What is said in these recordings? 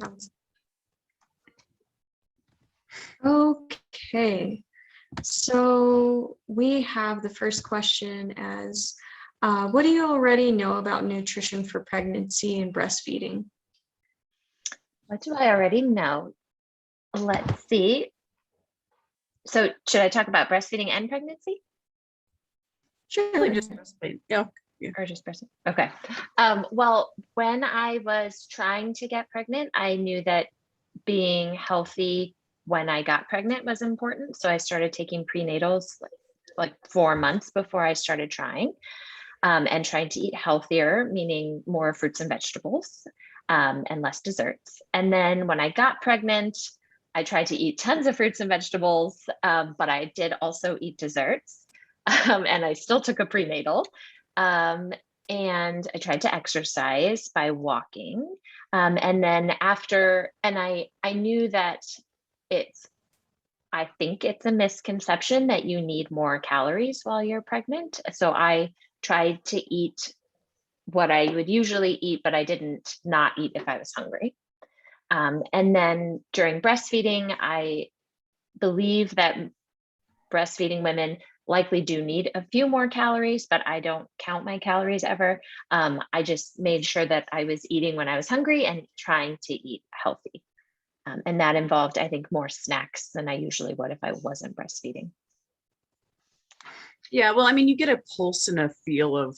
Sounds- Okay, so we have the first question as, what do you already know about nutrition for pregnancy and breastfeeding? What do I already know? Let's see. So should I talk about breastfeeding and pregnancy? Sure. Just breastfeed. Yeah. Or just breastfeeding? Okay. Well, when I was trying to get pregnant, I knew that being healthy when I got pregnant was important. So I started taking prenatals like 4 months before I started trying, and trying to eat healthier, meaning more fruits and vegetables, and less desserts. And then when I got pregnant, I tried to eat tons of fruits and vegetables, but I did also eat desserts, and I still took a prenatal. And I tried to exercise by walking. And then after, and I knew that I think it's a misconception that you need more calories while you're pregnant. So I tried to eat what I would usually eat, but I didn't not eat if I was hungry. And then during breastfeeding, I believe that breastfeeding women likely do need a few more calories, but I don't count my calories ever. I just made sure that I was eating when I was hungry and trying to eat healthy. And that involved, I think, more snacks than I usually would if I wasn't breastfeeding. Yeah, well, I mean, you get a pulse and a feel of,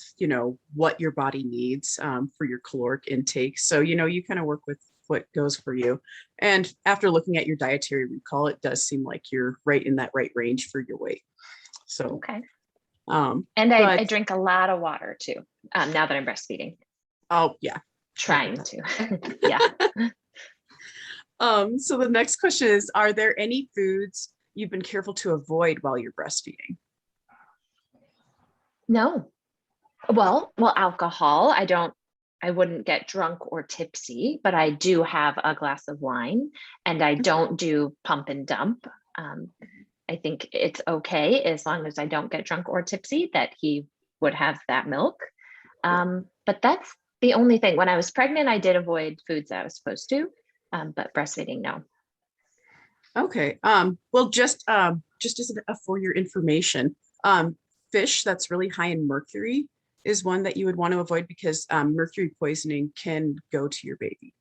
what your body needs for your caloric intake. So, you kind of work with what goes for you. And after looking at your dietary recall, it does seem like you're right in that right range for your weight. So, okay. And I drink a lot of water too, now that I'm breastfeeding. Oh, yeah. Trying to, yeah. So the next question is, are there any foods you've been careful to avoid while you're breastfeeding? No. Well, alcohol, I wouldn't get drunk or tipsy, but I do have a glass of wine, and I don't do pump and dump. I think it's okay as long as I don't get drunk or tipsy that he would have that milk. But that's the only thing. When I was pregnant, I did avoid foods that I was supposed to, but breastfeeding, no. Okay. Well, just as for your information, fish that's really high in mercury is one that you would want to avoid because mercury poisoning can go to your baby.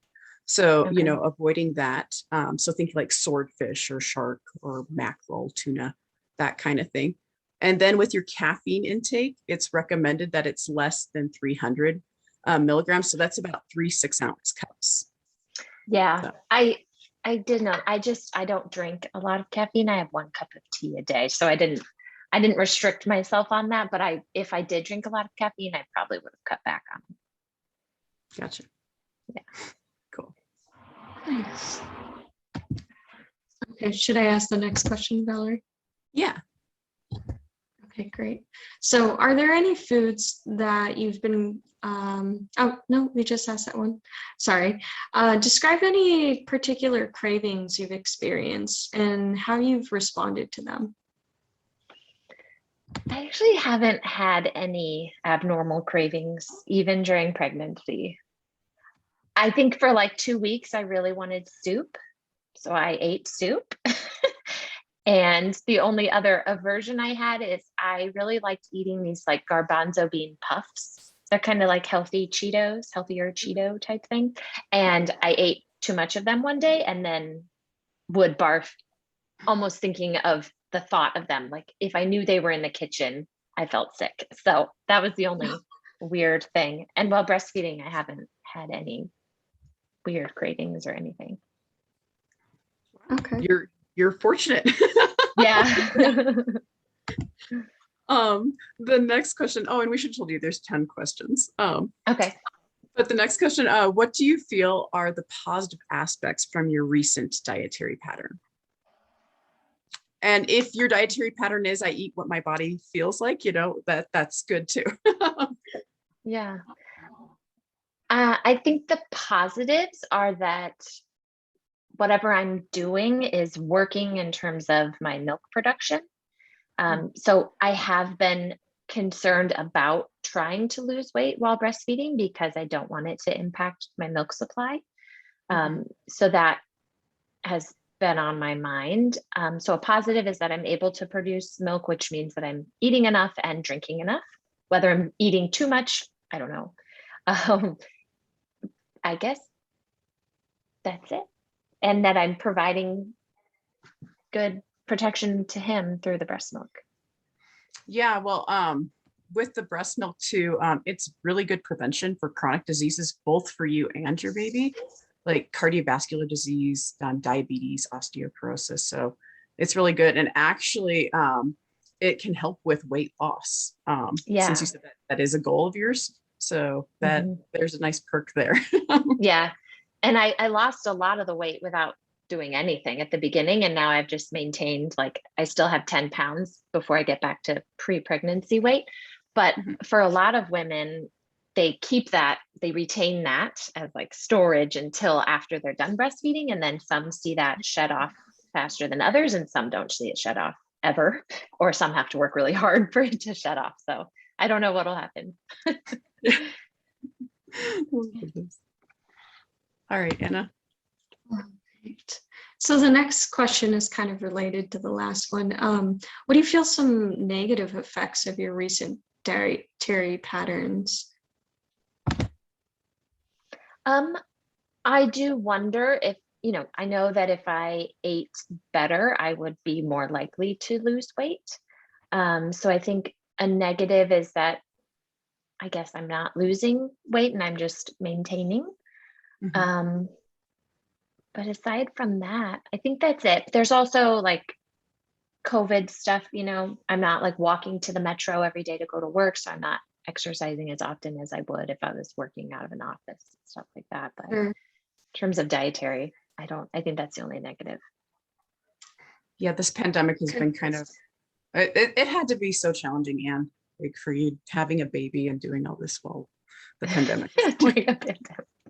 So, Okay. avoiding that. So think like swordfish or shark or mackerel, tuna, that kind of thing. And then with your caffeine intake, it's recommended that it's less than 300 milligrams. So that's about 3 6-ounce cups. Yeah, So. I did not. I don't drink a lot of caffeine. I have 1 cup of tea a day. So I didn't restrict myself on that, but if I did drink a lot of caffeine, I probably would have cut back on it. Gotcha. Yeah. Cool. Nice. Okay, should I ask the next question, Valerie? Yeah. Okay, great. So are there any foods that you've been, oh, no, we just asked that one. Sorry. Describe any particular cravings you've experienced and how you've responded to them. I actually haven't had any abnormal cravings, even during pregnancy. I think for like 2 weeks, I really wanted soup. So I ate soup. And the only other aversion I had is I really liked eating these like garbanzo bean puffs. They're kind of like healthier Cheeto type thing. And I ate too much of them one day and then would barf, almost thinking of the thought of them. Like if I knew they were in the kitchen, I felt sick. So that was the only weird thing. And while breastfeeding, I haven't had any weird cravings or anything. Okay. You're fortunate. Yeah. The next question. Oh, and we should have told you there's 10 questions. Okay. But the next question, what do you feel are the positive aspects from your recent dietary pattern? And if your dietary pattern is I eat what my body feels like, that's good too. Yeah. I think the positives are that whatever I'm doing is working in terms of my milk production. So I have been concerned about trying to lose weight while breastfeeding because I don't want it to impact my milk supply. So that has been on my mind. So a positive is that I'm able to produce milk, which means that I'm eating enough and drinking enough. Whether I'm eating too much, I don't know. I guess that's it. And that I'm providing good protection to him through the breast milk. Yeah, well, with the breast milk too, it's really good prevention for chronic diseases, both for you and your baby, like cardiovascular disease, diabetes, osteoporosis. So it's really good. And actually, it can help with weight loss. Yeah. Since you said that that is a goal of yours. So that there's a nice perk there. Yeah. And I lost a lot of the weight without doing anything at the beginning. And now I've just maintained, like, I still have 10 pounds before I get back to pre-pregnancy weight. But for a lot of women, they keep that, they retain that as like storage until after they're done breastfeeding. And then some see that shed off faster than others, and some don't see it shed off ever, or some have to work really hard for it to shed off. So I don't know what'll happen. All right, Anna. Right. So the next question is kind of related to the last one. What do you feel some negative effects of your recent dietary patterns? I do wonder if, I know that if I ate better, I would be more likely to lose weight. So I think a negative is that I guess I'm not losing weight and I'm just maintaining. But aside from that, I think that's it. There's also like COVID stuff, I'm not like walking to the metro every day to go to work. So I'm not exercising as often as I would if I was working out of an office, stuff like that. But in terms of dietary, I think that's the only negative. Yeah, this pandemic has been kind of, it had to be so challenging, Anne, like for you having a baby and doing all this while the pandemic.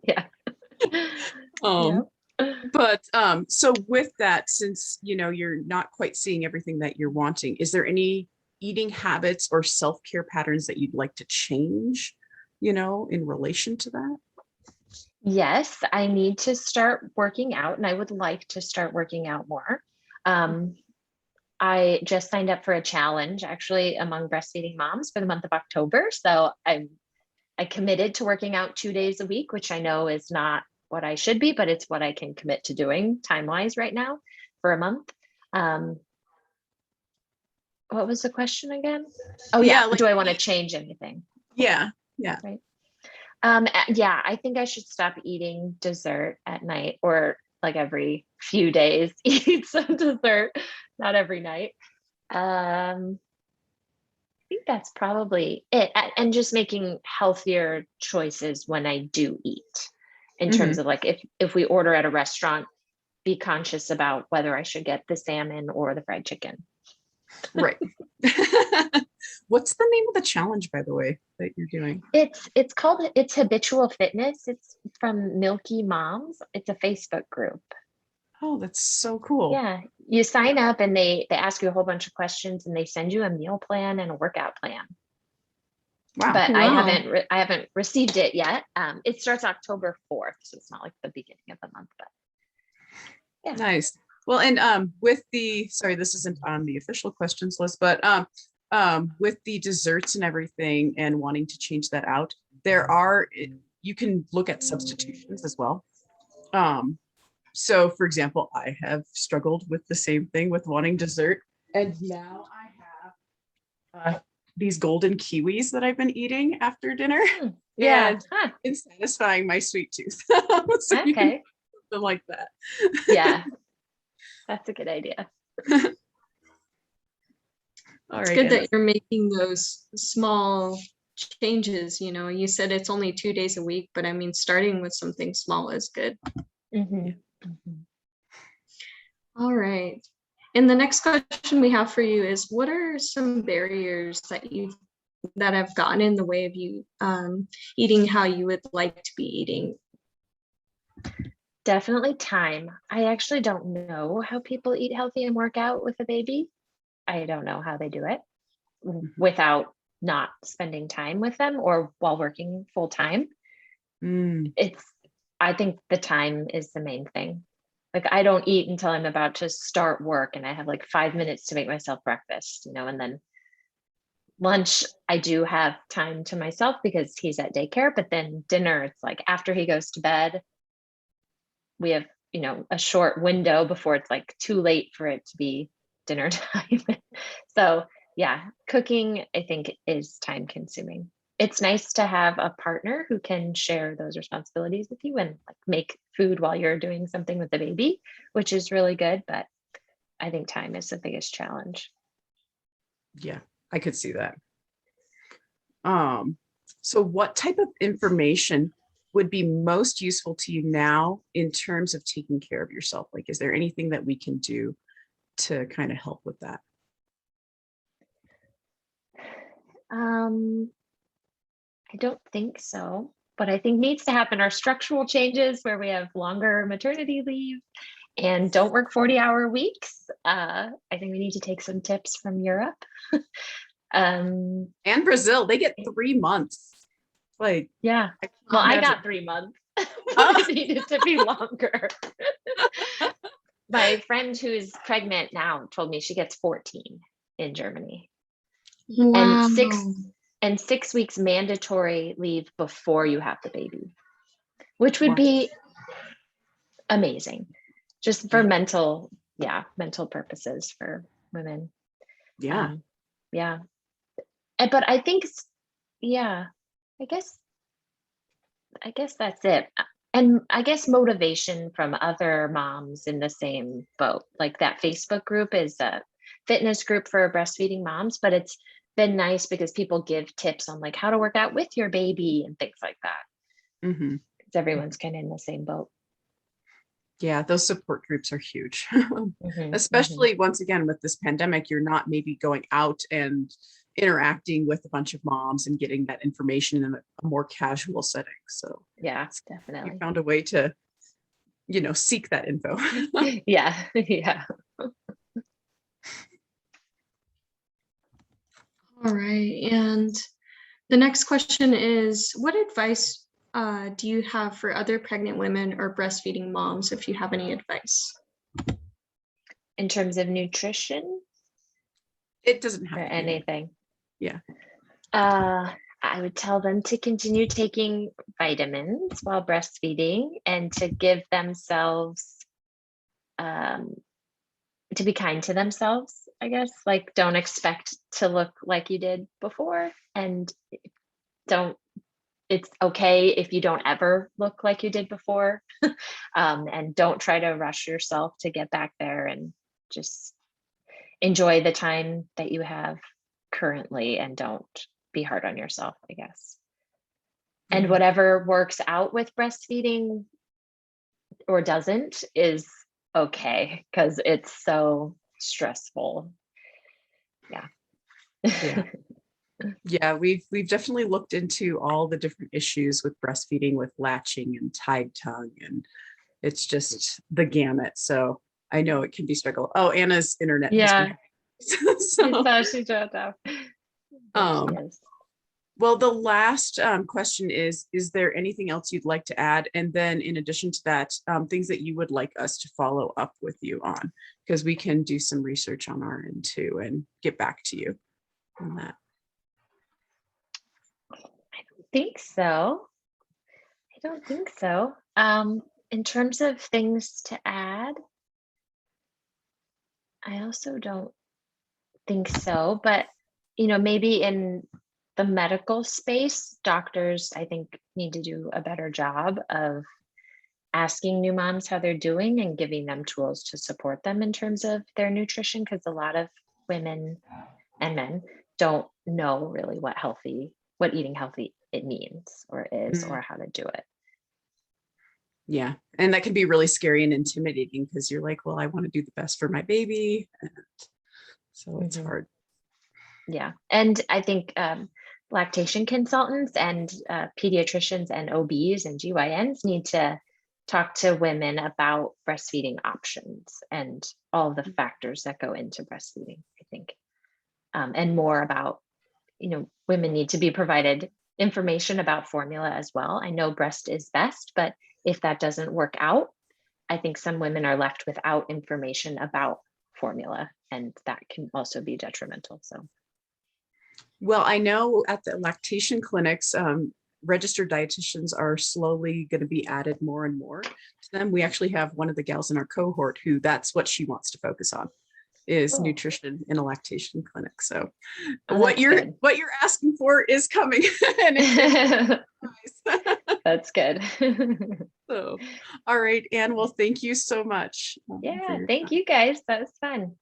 Yeah. But so with that, since you're not quite seeing everything that you're wanting, is there any eating habits or self-care patterns that you'd like to change, in relation to that? Yes, I need to start working out, and I would like to start working out more. I just signed up for a challenge actually among breastfeeding moms for the month of October. So I committed to working out 2 days a week, which I know is not what I should be, but it's what I can commit to doing time-wise right now for a month. What was the question again? Oh yeah, do I want to change anything? Yeah. Right. Yeah, I think I should stop eating dessert at night, or like every few days eat some dessert, not every night. I think that's probably it. And just making healthier choices when I do eat, in terms of like if we order at a restaurant, be conscious about whether I should get the salmon or the fried chicken. Right. What's the name of the challenge, by the way, that you're doing? It's called Habitual Fitness. It's from Milky Moms. It's a Facebook group. Oh, that's so cool. Yeah, you sign up and they ask you a whole bunch of questions and they send you a meal plan and a workout plan. Wow. But I haven't received it yet. It starts October 4th, so it's not like the beginning of the month, but yeah. Nice. Well, and with sorry, this isn't on the official questions list, but with the desserts and everything and wanting to change that out, you can look at substitutions as well. So for example, I have struggled with the same thing with wanting dessert, and now I have these golden kiwis that I've been eating after dinner. Yeah, and it's satisfying my sweet tooth. So okay, something like that. Yeah, that's a good idea. All It's right, good Anna. that you're making those small changes. You said it's only 2 days a week, but I mean, starting with something small is good. All right. And the next question we have for you is, what are some barriers that have gotten in the way of you eating how you would like to be eating? Definitely time. I actually don't know how people eat healthy and work out with a baby. I don't know how they do it without not spending time with them or while working full time. I think the time is the main thing. Like I don't eat until I'm about to start work and I have like 5 minutes to make myself breakfast, and then lunch, I do have time to myself because he's at daycare, but then dinner, it's like after he goes to bed, we have, a short window before it's like too late for it to be dinner time. So yeah, cooking, I think, is time consuming. It's nice to have a partner who can share those responsibilities with you and like make food while you're doing something with the baby, which is really good. But I think time is the biggest challenge. Yeah, I could see that. So what type of information would be most useful to you now in terms of taking care of yourself? Like, is there anything that we can do to kind of help with that? I don't think so. What I think needs to happen are structural changes where we have longer maternity leave and don't work 40-hour weeks. I think we need to take some tips from Europe. And Brazil, they get 3 months. Like, Yeah. I can't Well, I imagine. got 3 months. It needed to be longer. My friend who's pregnant now told me she gets 14 in Germany. Wow. And 6 weeks mandatory leave before you have the baby, which would Wow. be amazing just for Yeah. mental purposes for women. Yeah. Yeah. But I think, yeah, I guess that's it. And I guess motivation from other moms in the same boat. Like that Facebook group is a fitness group for breastfeeding moms, but it's been nice because people give tips on like how to work out with your baby and things like that. Mm-hmm. Because everyone's kind of in the same boat. Yeah, those support groups are huge. Mm-hmm, Especially once again with this pandemic, you're not maybe going out and interacting with a bunch of moms and getting that information in a more casual setting. So yeah, you definitely. found a way to, seek that info. Yeah, yeah. All right. And the next question is, what advice do you have for other pregnant women or breastfeeding moms, if you have any advice? In terms of nutrition It doesn't have or to be. anything. Yeah. I would tell them to continue taking vitamins while breastfeeding and to give themselves, to be kind to themselves, I guess. Like, don't expect to look like you did before, and it's okay if you don't ever look like you did before. And don't try to rush yourself to get back there, and just enjoy the time that you have currently and don't be hard on yourself, I guess. And Yeah. whatever works out with breastfeeding or doesn't is okay, because it's so stressful. Yeah. Yeah. Yeah, we've definitely looked into all the different issues with breastfeeding, with latching and tied tongue, and it's just the gamut. So I know it can be struggle. Oh, Anna's internet has been I so, saw she dropped off. There she is. well, the last question is there anything else you'd like to add? And then in addition to that, things that you would like us to follow up with you on, because we can do some research on our end too and get back to you on that. I don't think so. In terms of things to add, I also don't think so, but maybe in the medical space, doctors, I think, need to do a better job of asking new moms how they're doing and giving them tools to support them in terms of their nutrition, because a lot of women and men don't know really what eating healthy it means or is, or how to do it. Yeah. And that can be really scary and intimidating because you're like, well, I want to do the best for my baby. And so it's hard. Yeah. And I think lactation consultants and pediatricians and OBs and GYNs need to talk to women about breastfeeding options and all the factors that go into breastfeeding, I think. And more about, women need to be provided information about formula as well. I know breast is best, but if that doesn't work out, I think some women are left without information about formula, and that can also be detrimental. So, Well, I know at the lactation clinics, registered dietitians are slowly going to be added more and more to them. We actually have one of the gals in our cohort who that's what she wants to focus on, is Cool. nutrition in a lactation clinic. So Oh, what that's you're good. what you're asking for is coming. And it's nice. That's good. So, all right, Anne. Well, thank you so much. For Yeah, your thank time. you guys. That was fun.